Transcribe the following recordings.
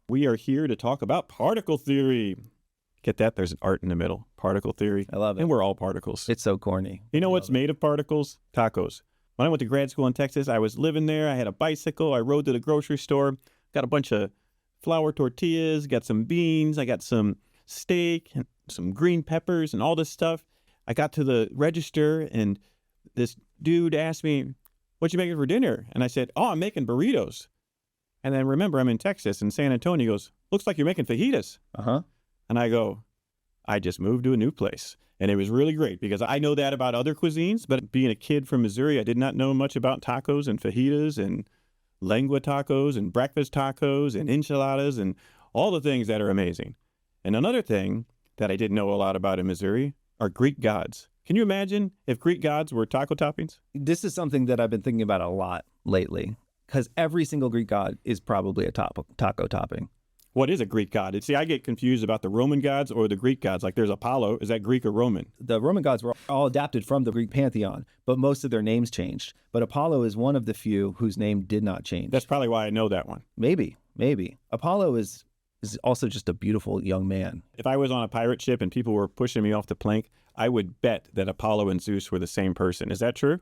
We are here to talk about particle theory. Get that? There's an art in the middle. Particle theory. I love it. And we're all particles. It's so corny. You know what's made of particles? Tacos. When I went to grad school in Texas, I was living there. I had a bicycle. I rode to the grocery store. Got a bunch of flour tortillas. Got some beans. I got some steak and some green peppers and all this stuff. I got to the register and this dude asked me, "What you making for dinner?" And I said, "Oh, I'm making burritos." And then remember, I'm in Texas, in San Antonio. He goes, "Looks like you're making fajitas." Uh-huh. And I go, "I just moved to a new place." And it was really great because I know that about other cuisines, but being a kid from Missouri, I did not know much about tacos and fajitas and lengua tacos and breakfast tacos and enchiladas and all the things that are amazing. And another thing that I didn't know a lot about in Missouri are Greek gods. Can you imagine if Greek gods were taco toppings? This is something that I've been thinking about a lot lately because every single Greek god is probably a taco topping. What is a Greek god? See, I get confused about the Roman gods or the Greek gods. Like there's Apollo. Is that Greek or Roman? The Roman gods were all adapted from the Greek pantheon, but most of their names changed. But Apollo is one of the few whose name did not change. That's probably why I know that one. Maybe. Apollo is also just a beautiful young man. If I was on a pirate ship and people were pushing me off the plank, I would bet that Apollo and Zeus were the same person. Is that true?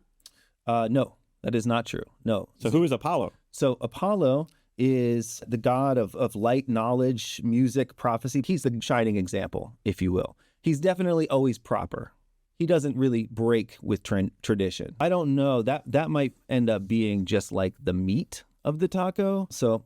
No, that is not true. No. So who is Apollo? So Apollo is the god of light, knowledge, music, prophecy. He's the shining example, if you will. He's definitely always proper. He doesn't really break with tradition. I don't know. That might end up being just like the meat of the taco. So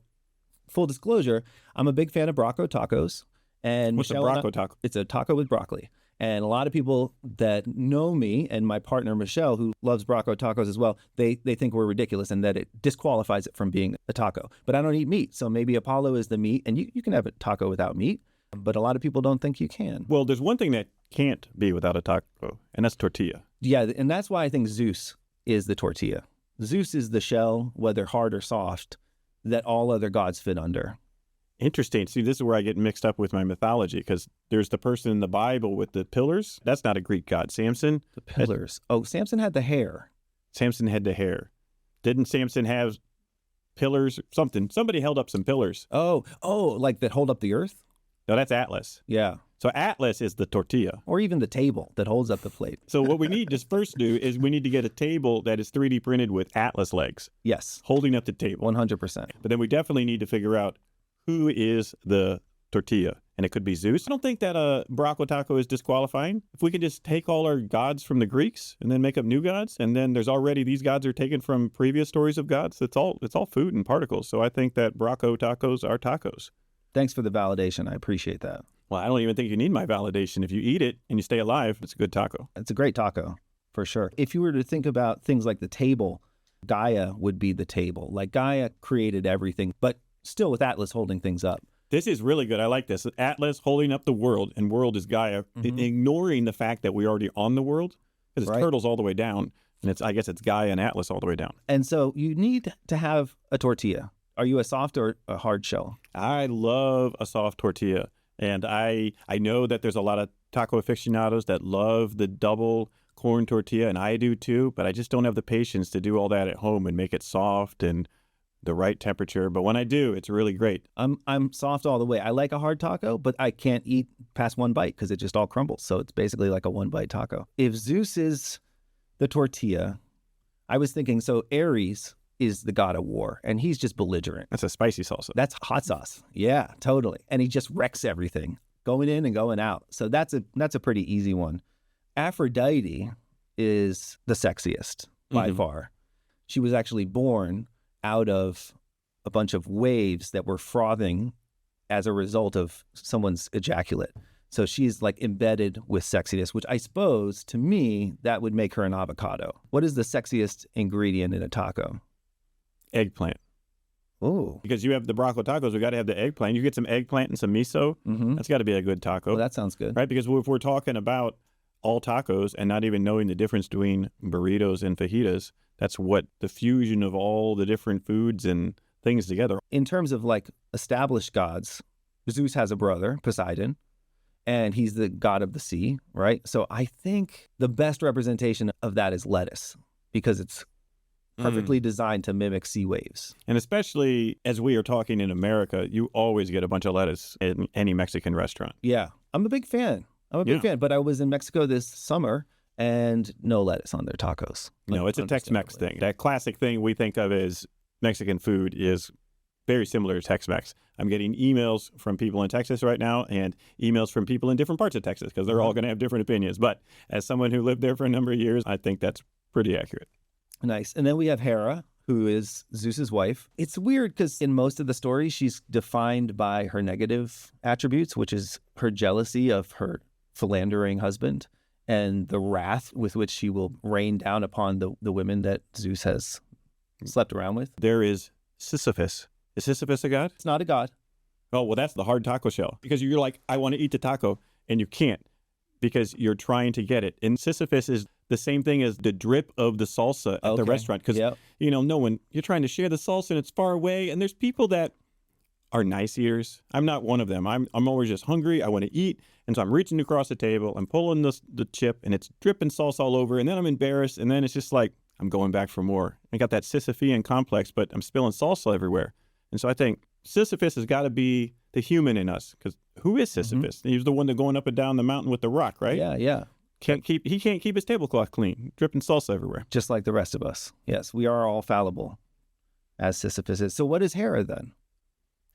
full disclosure, I'm a big fan of Bracco tacos. And What's Michelle a Bracco taco? It's a taco with broccoli. And a lot of people that know me and my partner, Michelle, who loves Bracco tacos as well, they think we're ridiculous and that it disqualifies it from being a taco. But I don't eat meat. So maybe Apollo is the meat. And you can have a taco without meat. But a lot of people don't think you can. Well, there's one thing that can't be without a taco, and that's tortilla. Yeah, and that's why I think Zeus is the tortilla. Zeus is the shell, whether hard or soft, that all other gods fit under. Interesting. See, this is where I get mixed up with my mythology because there's the person in the Bible with the pillars. That's not a Greek god. Samson. The pillars. Oh, Samson had the hair. Samson had the hair. Didn't Samson have pillars? Something. Somebody held up some pillars. Oh, like that hold up the earth? No, that's Atlas. Yeah. So Atlas is the tortilla. Or even the table that holds up the plate. So what we need to first do is we need to get a table that is 3D printed with Atlas legs. Yes. Holding up the table. 100%. But then we definitely need to figure out who is the tortilla. And it could be Zeus. I don't think that a Bracco taco is disqualifying. If we could just take all our gods from the Greeks and then make up new gods, and then there's already these gods are taken from previous stories of gods, it's all food and particles. So I think that Bracco tacos are tacos. Thanks for the validation. I appreciate that. Well, I don't even think you need my validation. If you eat it and you stay alive, it's a good taco. It's a great taco, for sure. If you were to think about things like the table, Gaia would be the table. Like Gaia created everything, but still with Atlas holding things up. This is really good. I like this. Atlas holding up the world, and world is Gaia, ignoring the fact that we're already on the world, because it's turtles all the way down, and I guess it's Gaia and Atlas all the way down. And so you need to have a tortilla. Are you a soft or a hard shell? I love a soft tortilla, and I know that there's a lot of taco aficionados that love the double corn tortilla, and I do too, but I just don't have the patience to do all that at home and make it soft and the right temperature. But when I do, it's really great. I'm soft all the way. I like a hard taco, but I can't eat past one bite because it just all crumbles. So it's basically like a one bite taco. If Zeus is the tortilla, I was thinking, so Ares is the god of war, and he's just belligerent. That's a spicy salsa. That's hot sauce. Yeah, totally. And he just wrecks everything, going in and going out. So that's a pretty easy one. Aphrodite is the sexiest by far. She was actually born out of a bunch of waves that were frothing as a result of someone's ejaculate. So she's like embedded with sexiness, which I suppose to me, that would make her an avocado. What is the sexiest ingredient in a taco? Eggplant. Oh, Because you have the Bracco tacos, we got to have the eggplant. You get some eggplant and some miso. That's got to be a good taco. well, that sounds good. Right? Because if we're talking about all tacos and not even knowing the difference between burritos and fajitas, that's what the fusion of all the different foods and things together. In terms of like established gods, Zeus has a brother, Poseidon, and he's the god of the sea, right? So I think the best representation of that is lettuce because it's perfectly designed to mimic sea waves. And especially as we are talking in America, you always get a bunch of lettuce in any Mexican restaurant. Yeah, I'm a big fan. But I was in Mexico this summer and no lettuce on their tacos. No, it's a Tex-Mex thing. That classic thing we think of as Mexican food is very similar to Tex-Mex. I'm getting emails from people in Texas right now and emails from people in different parts of Texas because they're all going to have different opinions. But as someone who lived there for a number of years, I think that's pretty accurate. Nice. And then we have Hera, who is Zeus's wife. It's weird because in most of the stories, she's defined by her negative attributes, which is her jealousy of her philandering husband and the wrath with which she will rain down upon the women that Zeus has slept around with. There is Sisyphus. Is Sisyphus a god? It's not a god. Oh, well, that's the hard taco shell. Because you're like, I want to eat the taco, and you can't because you're trying to get it. And Sisyphus is the same thing as the drip of the salsa at the restaurant. Because, no one, you're trying to share the salsa, and it's far away. And there's people that are nice eaters. I'm not one of them. I'm always just hungry. I want to eat. And so I'm reaching across the table. I'm pulling the chip, and it's dripping salsa all over. And then I'm embarrassed. And then it's just like, I'm going back for more. I got that Sisyphean complex, but I'm spilling salsa everywhere. And so I think Sisyphus has got to be the human in us, because who is Sisyphus? Mm-hmm. He's the one that going up and down the mountain with the rock, right? Yeah. He can't keep his tablecloth clean, dripping salsa everywhere. Just like the rest of us. Yes, we are all fallible, as Sisyphus is. So what is Hera then?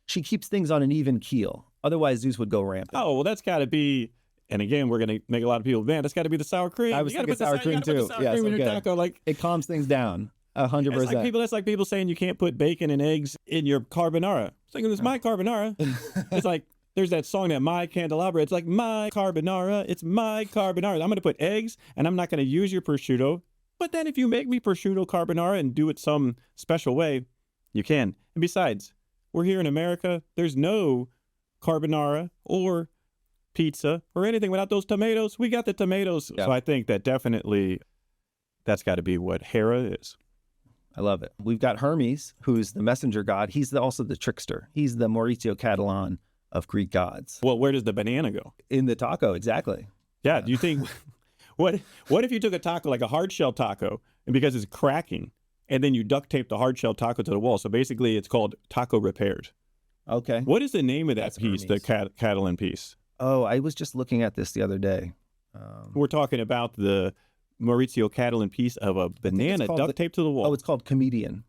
She keeps things on an even keel. Otherwise, Zeus would go rampant. Oh, well, that's got to be, and again, we're going to make a lot of people mad. That's got to be the sour cream. I was thinking sour cream too. Yes, in your taco, like, it calms things down. 100%. That's like people saying you can't put bacon and eggs in your carbonara. It's like, it's my carbonara. It's like, there's that song that My Candelabra. It's like, my carbonara. It's my carbonara. I'm going to put eggs, and I'm not going to use your prosciutto. But then if you make me prosciutto carbonara and do it some special way, you can. And besides, we're here in America. There's no carbonara or pizza or anything without those tomatoes. We got the tomatoes. Yep. So I think that definitely that's got to be what Hera is. I love it. We've got Hermes, who's the messenger god. He's also the trickster. He's the Maurizio Catalan of Greek gods. Well, where does the banana go? In the taco, exactly. Yeah. Do you think, what if you took a taco, like a hard shell taco, and because it's cracking, and then you duct tape the hard shell taco to the wall? So basically it's called taco repaired. Okay. What is the name of that piece, Hermes. The Catalan piece? Oh, I was just looking at this the other day. We're talking about the Maurizio Catalan piece of a banana duct taped to the wall. Oh, it's called Comedian.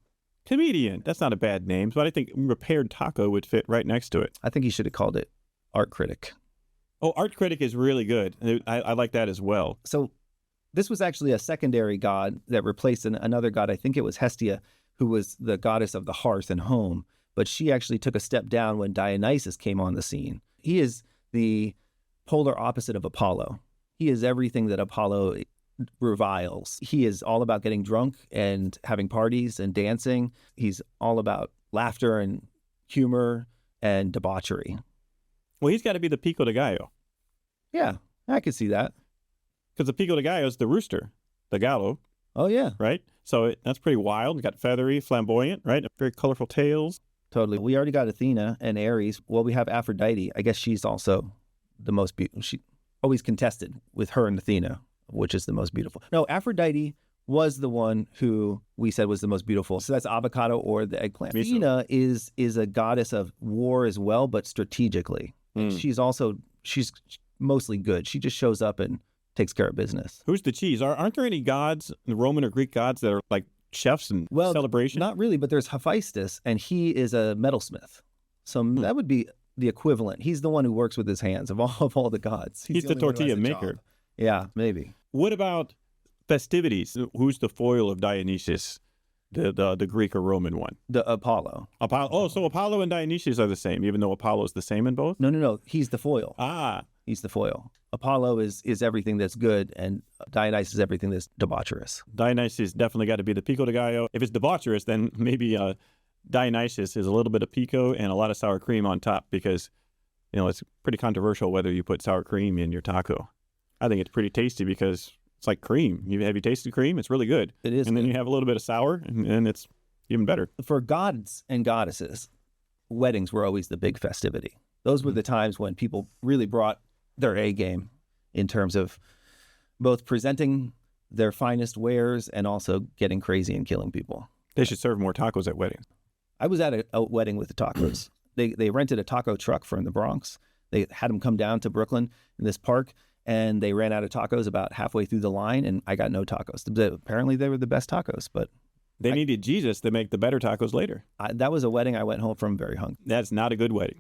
Comedian. That's not a bad name, but I think repaired taco would fit right next to it. I think he should have called it Art Critic. Oh, Art Critic is really good. I like that as well. So this was actually a secondary god that replaced another god. I think it was Hestia, who was the goddess of the hearth and home. But she actually took a step down when Dionysus came on the scene. He is the polar opposite of Apollo. He is everything that Apollo reviles. He is all about getting drunk and having parties and dancing. He's all about laughter and humor and debauchery. Well, he's got to be the Pico de Gallo. Yeah, I could see that. Because the Pico de Gallo is the rooster, the gallo. Oh, yeah. Right? So that's pretty wild. Got feathery, flamboyant, right? Very colorful tails. Totally. We already got Athena and Ares. Well, we have Aphrodite. I guess she's also the most beautiful. She always contested with her and Athena, which is the most beautiful. No, Aphrodite was the one who we said was the most beautiful. So that's avocado or the eggplant. Miso. Athena is a goddess of war as well, but strategically. She's mostly good. She just shows up and takes care of business. Who's the cheese? Aren't there any gods, the Roman or Greek gods, that are like chefs and celebration? Not really, but there's Hephaestus, and he is a metalsmith. So that would be the equivalent. He's the one who works with his hands of all the gods. He's the tortilla maker. Job. Yeah, maybe. What about festivities? Who's the foil of Dionysus, the Greek or Roman one? The Apollo. Oh, so Apollo and Dionysus are the same, even though Apollo is the same in both? No. He's the foil. Ah. He's the foil. Apollo is everything that's good, and Dionysus is everything that's debaucherous. Dionysus definitely got to be the Pico de Gallo. If it's debaucherous, then maybe Dionysus is a little bit of pico and a lot of sour cream on top, because, it's pretty controversial whether you put sour cream in your taco. I think it's pretty tasty because it's like cream. Have you tasted cream? It's really good. It is. And then you have a little bit of sour, and it's even better. For gods and goddesses, weddings were always the big festivity. Those were the times when people really brought their A game in terms of both presenting their finest wares and also getting crazy and killing people. They should serve more tacos at weddings. I was at a wedding with the tacos. They rented a taco truck from the Bronx. They had them come down to Brooklyn in this park, and they ran out of tacos about halfway through the line, and I got no tacos. Apparently, they were the best tacos, but They needed Jesus to make the better tacos later. that was a wedding I went home from very hungry. That's not a good wedding.